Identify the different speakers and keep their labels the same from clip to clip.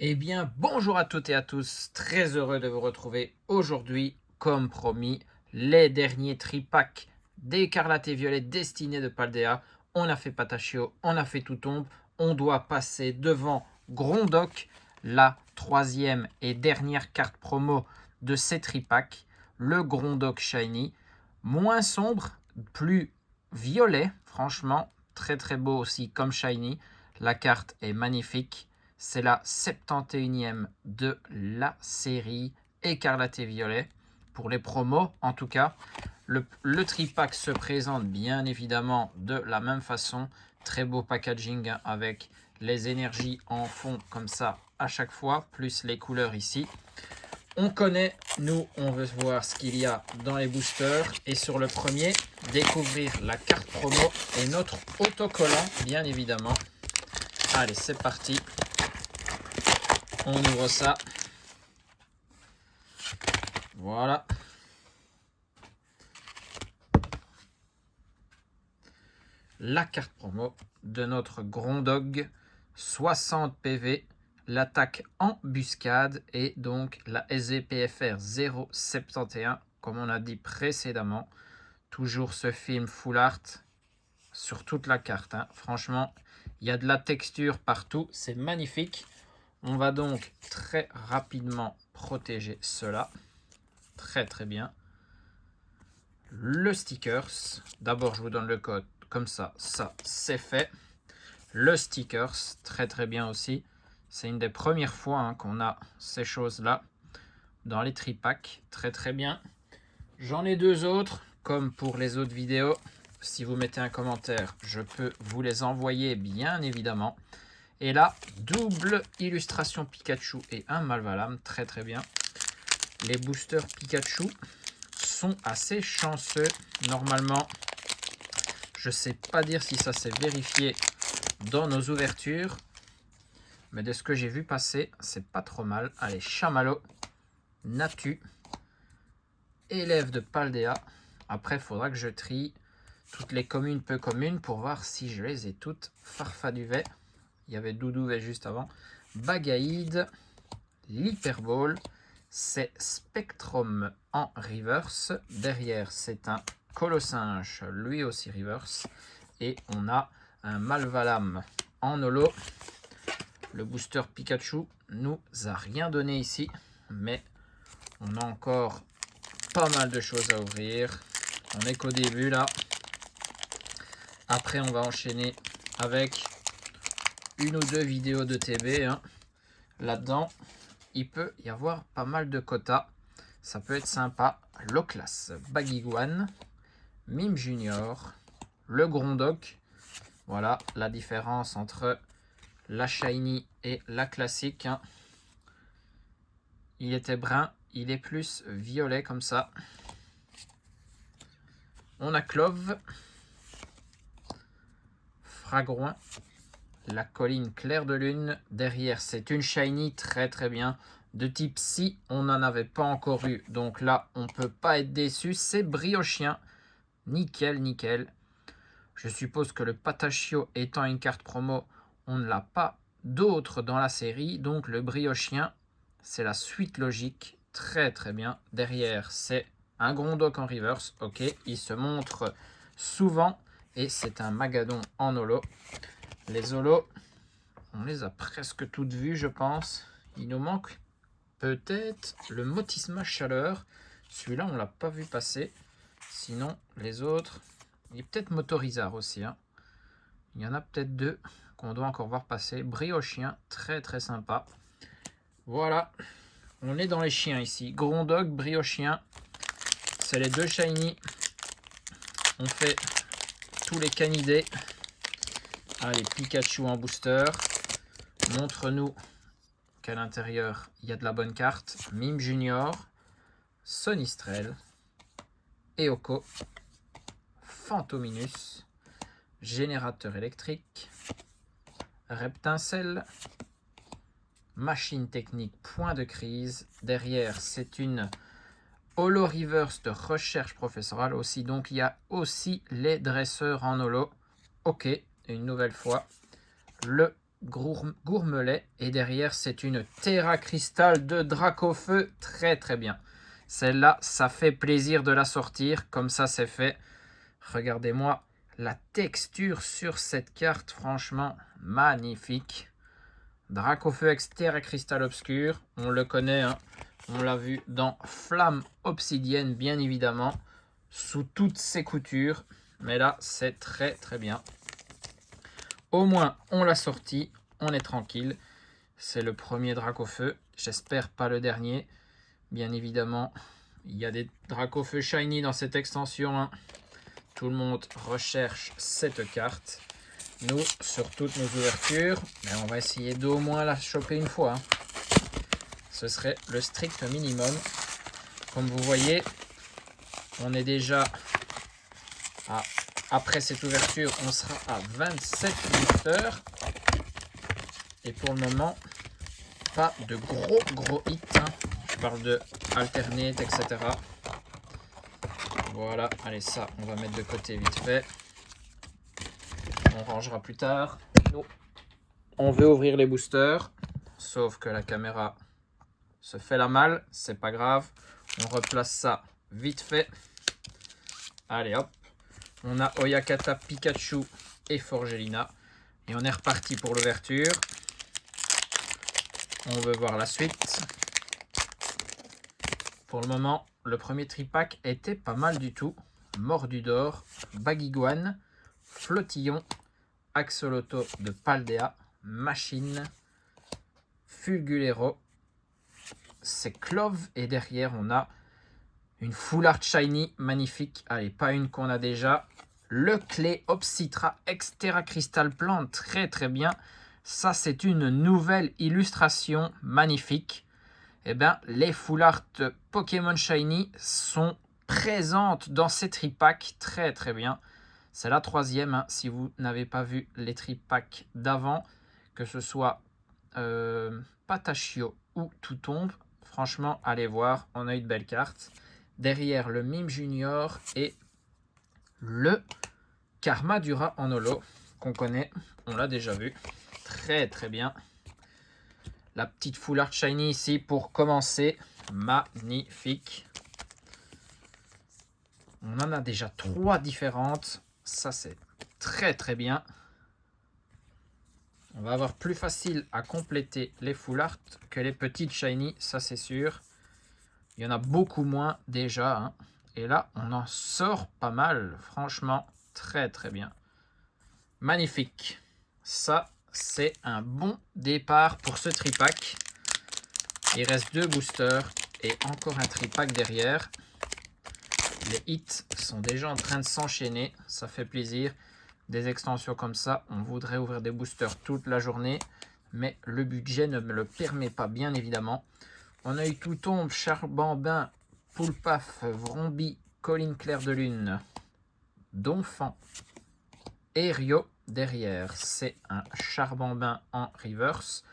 Speaker 1: Eh bien, bonjour à toutes et à tous, très heureux de vous retrouver aujourd'hui, comme promis, les derniers tripacks d'Écarlate et Violet destinés de Paldea. On a fait Patachio, on a fait tout tombe, on doit passer devant Grondock, la troisième et dernière carte promo de ces tripacks, le Grondock Shiny, moins sombre, plus violet, franchement, très très beau aussi comme Shiny, la carte est magnifique. C'est la 71e de la série Écarlate et Violet. Pour les promos, en tout cas, le tripack se présente bien évidemment de la même façon. Très beau packaging avec les énergies en fond comme ça à chaque fois, plus les couleurs ici. On connaît, nous, on veut voir ce qu'il y a dans les boosters. Et sur le premier, découvrir la carte promo et notre autocollant, bien évidemment. Allez, c'est parti. On ouvre ça. Voilà. La carte promo de notre Grondog. 60 PV. L'attaque embuscade et donc la SVPFR 071, comme on a dit précédemment. Toujours ce film full art sur toute la carte. Franchement, il y a de la texture partout. C'est magnifique. On va donc très rapidement protéger cela. Très très bien. Le stickers. D'abord, je vous donne le code. Comme ça, ça c'est fait. Le stickers, très très bien aussi. C'est une des premières fois qu'on a ces choses-là dans les tripacks. Très très bien. J'en ai deux autres, comme pour les autres vidéos. Si vous mettez un commentaire, je peux vous les envoyer bien évidemment. Et là, double illustration Pikachu et un Malvalam, très très bien. Les boosters Pikachu sont assez chanceux. Normalement, je ne sais pas dire si ça s'est vérifié dans nos ouvertures. Mais de ce que j'ai vu passer, c'est pas trop mal. Allez, Chamallow, Natu, élève de Paldea. Après, il faudra que je trie toutes les communes peu communes pour voir si je les ai toutes. Farfaduvet, il y avait Doudouvet juste avant. Bagaïde, l'Hyperball, c'est Spectrum en reverse. Derrière, c'est un Colossinge, lui aussi reverse. Et on a un Malvalam en holo. Le booster Pikachu nous a rien donné ici, mais on a encore pas mal de choses à ouvrir. On n'est qu'au début là. Après, on va enchaîner avec une ou deux vidéos de TB. Là-dedans, il peut y avoir pas mal de quotas. Ça peut être sympa. Loclas, Baguiguane, Mime Junior, le Grondock. Voilà la différence entre la Shiny et la classique. Il était brun, il est plus violet comme ça. On a Clove, Fragouin, la colline claire de lune. Derrière, c'est une Shiny très très bien. De type Psy, on n'en avait pas encore eu. Donc là, on ne peut pas être déçu. C'est Briochien. Nickel, nickel. Je suppose que le Patachio étant une carte promo, on ne l'a pas d'autre dans la série. Donc le Briochien, c'est la suite logique. Très très bien. Derrière, c'est un Grondock en reverse. Ok, il se montre souvent. Et c'est un Magadon en holo. Les holos, on les a presque toutes vues, je pense. Il nous manque peut-être le Motisma Chaleur. Celui-là, on ne l'a pas vu passer. Sinon, les autres, il y a peut-être Motorizard aussi. Il y en a peut-être deux qu'on doit encore voir passer. Briochien, très très sympa. Voilà, on est dans les chiens ici. Grondock, Briochien, c'est les deux shiny. On fait tous les canidés. Allez, Pikachu en booster. Montre-nous qu'à l'intérieur, il y a de la bonne carte. Mime Junior, Sonistrel, Eoko, Fantominus, Générateur électrique, Reptincelle, Machine technique, point de crise. Derrière, c'est une holo reverse de recherche professorale aussi. Donc, il y a aussi les dresseurs en holo. Ok, une nouvelle fois. Le Gourmelet. Et derrière, c'est une Terra Cristal de Dracofeu. Très très bien. Celle-là, ça fait plaisir de la sortir. Comme ça, c'est fait. Regardez-moi la texture sur cette carte. Franchement, magnifique. Dracofeu X Terra Cristal Obscur. On le connaît, hein. On l'a vu dans Flamme Obsidienne, bien évidemment. Sous toutes ses coutures. Mais là, c'est très très bien. Au moins, on l'a sorti. On est tranquille. C'est le premier Dracofeu. J'espère pas le dernier. Bien évidemment, il y a des Dracofeu Shiny dans cette extension, hein. Tout le monde recherche cette carte. Nous, sur toutes nos ouvertures, ben on va essayer d'au moins la choper une fois, hein. Ce serait le strict minimum. Comme vous voyez, on est déjà après cette ouverture, on sera à 27 boosters. Et pour le moment, pas de gros hits, hein. Je parle de alternate, etc. Voilà, allez, ça, on va mettre de côté vite fait. On rangera plus tard. Nous, on veut ouvrir les boosters, sauf que la caméra se fait la malle, c'est pas grave. On replace ça vite fait. Allez, hop. On a Oyakata, Pikachu et Forgelina. Et on est reparti pour l'ouverture. On veut voir la suite. Pour le moment, le premier tripack était pas mal du tout. Mordudor, Baguiguane, Flottillon, Axoloto de Paldea, Machine, Fulgulero, c'est Clove. Et derrière, on a une Full Art Shiny magnifique. Allez, pas une qu'on a déjà. Le Clé Obcitra Exterra Crystal Plant, très très bien. Ça, c'est une nouvelle illustration magnifique. Eh bien, les Full Art Pokémon Shiny sont présentes dans ces tripacks. Très très bien. C'est la troisième, hein, si vous n'avez pas vu les tripacks d'avant, que ce soit Patachio ou Tout Tombe. Franchement, allez voir, on a une belle carte. Derrière, le Mime Junior et le Karmadura en holo, qu'on connaît, on l'a déjà vu. Très très bien. La petite Full Art Shiny ici pour commencer. Magnifique. On en a déjà 3 différentes. Ça, c'est très très bien. On va avoir plus facile à compléter les Full Art que les petites Shiny, ça c'est sûr. Il y en a beaucoup moins déjà, hein. Et là, on en sort pas mal. Franchement, très très bien. Magnifique. Ça, c'est un bon départ pour ce tripack. Il reste 2 boosters et encore un tripack derrière. Les hits sont déjà en train de s'enchaîner. Ça fait plaisir. Des extensions comme ça, on voudrait ouvrir des boosters toute la journée. Mais le budget ne me le permet pas, bien évidemment. On a eu Tout Tombe, Charbambin, Poulpaf, Vrombi, Colline Claire de Lune, Donphan et Rio. Derrière, c'est un Charbambin en reverse.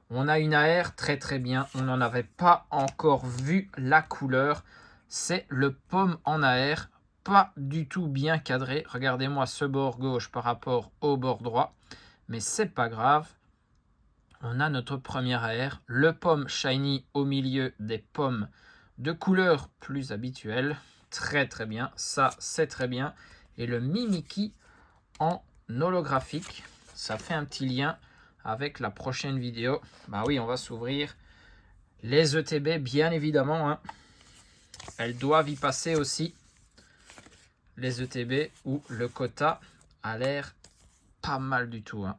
Speaker 1: On a une AR très très bien. On n'en avait pas encore vu la couleur. C'est le Pomme en AR. Pas du tout bien cadré. Regardez-moi ce bord gauche par rapport au bord droit. Mais c'est pas grave. On a notre première AR. Le Pomme Shiny au milieu des pommes de couleur plus habituelle. Très très bien. Ça, c'est très bien. Et le Mimikyu en holographique. Ça fait un petit lien avec la prochaine vidéo. Bah oui, on va s'ouvrir les ETB, bien évidemment, hein. Elles doivent y passer aussi. Les ETB où le quota a l'air pas mal du tout, hein.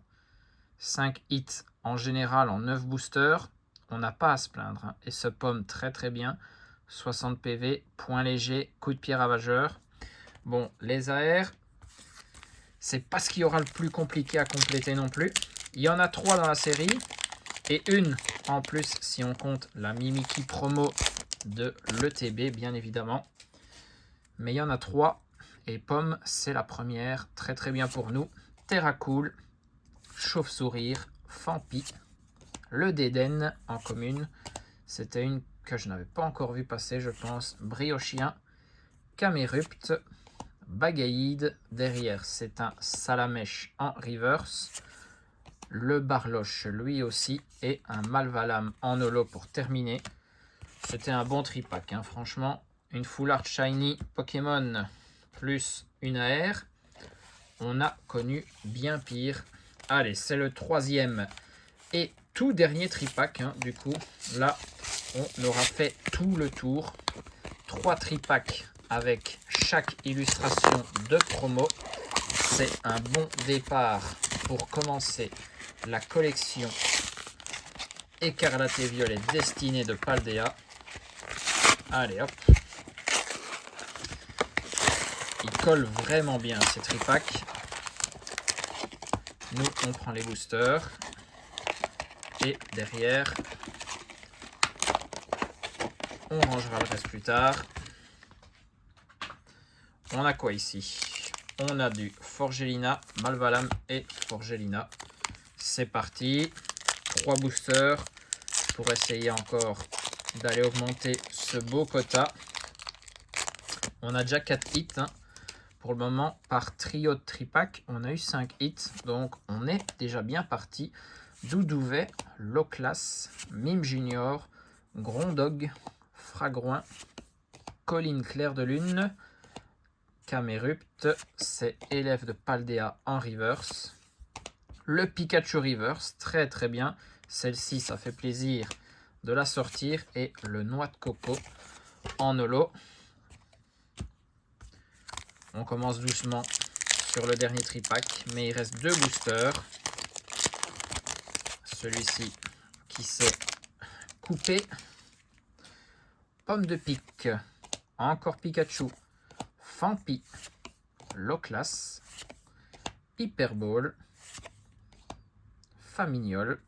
Speaker 1: 5 hits en général en 9 boosters. On n'a pas à se plaindre, hein. Et ce Pomme très très bien. 60 PV, point léger, coup de pied ravageur. Bon, les AR, c'est pas ce qu'il y aura le plus compliqué à compléter non plus. Il y en a 3 dans la série. Et une en plus si on compte la Mimikyu promo de l'ETB, bien évidemment. Mais il y en a 3. Et Pomme, c'est la première. Très très bien pour nous. Terracool, Chauve-Sourire, Fampi, le Dédenne en commune. C'était une que je n'avais pas encore vu passer, je pense. Briochien, Camerupt, Bagaïde. Derrière, c'est un Salamèche en reverse. Le Barloche, lui aussi, et un Malvalam en holo pour terminer. C'était un bon tripack, hein, franchement. Une Full Art Shiny Pokémon plus une AR. On a connu bien pire. Allez, c'est le troisième et tout dernier tripack. Hein, du coup, là, on aura fait tout le tour. 3 tripacks avec chaque illustration de promo. C'est un bon départ pour commencer la collection Écarlate et Violet destinée de Paldea. Allez hop. Il colle vraiment bien ces tripacks. Nous, on prend les boosters. Et derrière, on rangera le reste plus tard. On a quoi ici? On a du Forgelina, Malvalam et Forgelina. C'est parti. 3 boosters pour essayer encore d'aller augmenter ce beau quota. On a déjà 4 hits. Hein. Pour le moment, par trio de tripack, on a eu 5 hits. Donc, on est déjà bien parti. Doudouvet, Loclas, Mime Junior, Grondog, Fragouin, Colline Clair de Lune, Camerupt, c'est élève de Paldea en reverse. Le Pikachu reverse, très très bien. Celle-ci, ça fait plaisir de la sortir. Et le Noix de Coco en holo. On commence doucement sur le dernier tripack, mais il reste 2 boosters. Celui-ci qui s'est coupé. Pomme de pique, encore Pikachu, Fampi, Loclas, Hyperball, Famignol,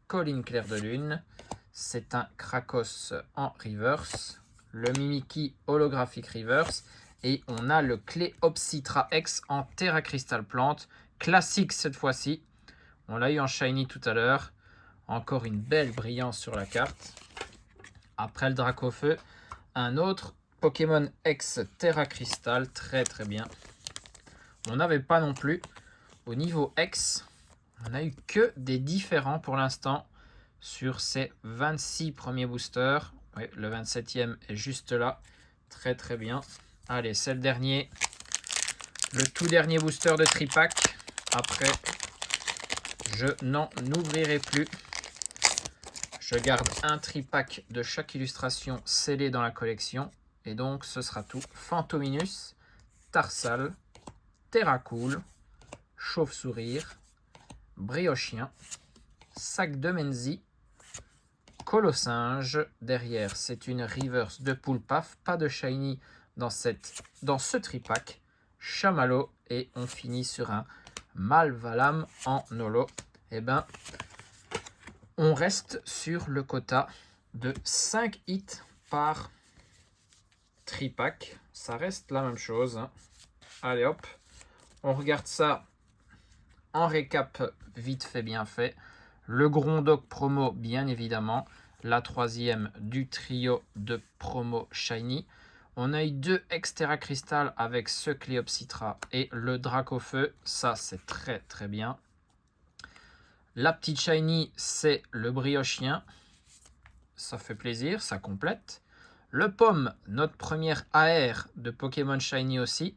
Speaker 1: Colline Clair de Lune, c'est un Krakos en reverse, le Mimikyu holographique reverse, et on a le Cléopsitra X en Terra Crystal Plante, classique cette fois-ci. On l'a eu en shiny tout à l'heure, encore une belle brillance sur la carte. Après le Dracofeu, un autre Pokémon X Terra Crystal, très très bien. On n'avait pas non plus, au niveau X, on a eu que des différents pour l'instant sur ces 26 premiers boosters. Oui, le 27e est juste là, très très bien. Allez, c'est le dernier, le tout dernier booster de tripack. Après, je n'en ouvrirai plus. Je garde un tripack de chaque illustration scellée dans la collection. Et donc, ce sera tout. Fantominus, Tarsal, Terracool, Chauve-Sourire, Briochien, Sac de Menzi, Colossinge. Derrière, c'est une reverse de Poulpaf. Pas de shiny dans ce tripack. Chamallow. Et on finit sur un Malvalam en holo. Et ben, on reste sur le quota de 5 hits par tripack. Ça reste la même chose. Hein. Allez hop, on regarde ça en récap vite fait bien fait. Le Grondog promo bien évidemment. La troisième du trio de promo shiny. On a eu 2 Extera Crystal avec ce Cléopsitra et le Dracofeu. Ça c'est très très bien. La petite shiny, c'est le Briochien. Ça fait plaisir, ça complète. Le Pomme, notre première AR de Pokémon Shiny aussi.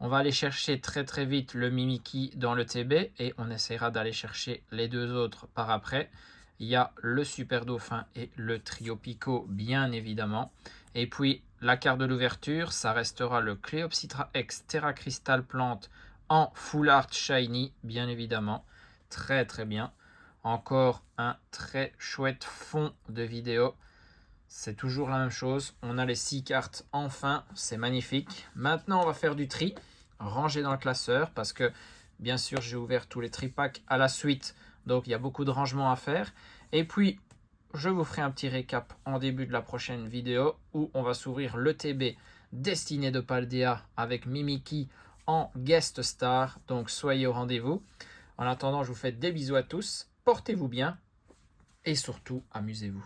Speaker 1: On va aller chercher très très vite le Mimikyu dans le TB et on essaiera d'aller chercher les 2 autres par après. Il y a le Super Dauphin et le Trio Pico bien évidemment. Et puis la carte de l'ouverture, ça restera le Cléopsitra X Terra Crystal Plante en Full Art Shiny bien évidemment. Très très bien. Encore un très chouette fond de vidéo. C'est toujours la même chose. On a les 6 cartes enfin. C'est magnifique. Maintenant, on va faire du tri. Ranger dans le classeur parce que, bien sûr, j'ai ouvert tous les tripacks à la suite. Donc, il y a beaucoup de rangements à faire. Et puis, je vous ferai un petit récap en début de la prochaine vidéo où on va s'ouvrir le TB destiné de Paldea avec Mimikyu en guest star. Donc, soyez au rendez-vous. En attendant, je vous fais des bisous à tous. Portez-vous bien et surtout, amusez-vous.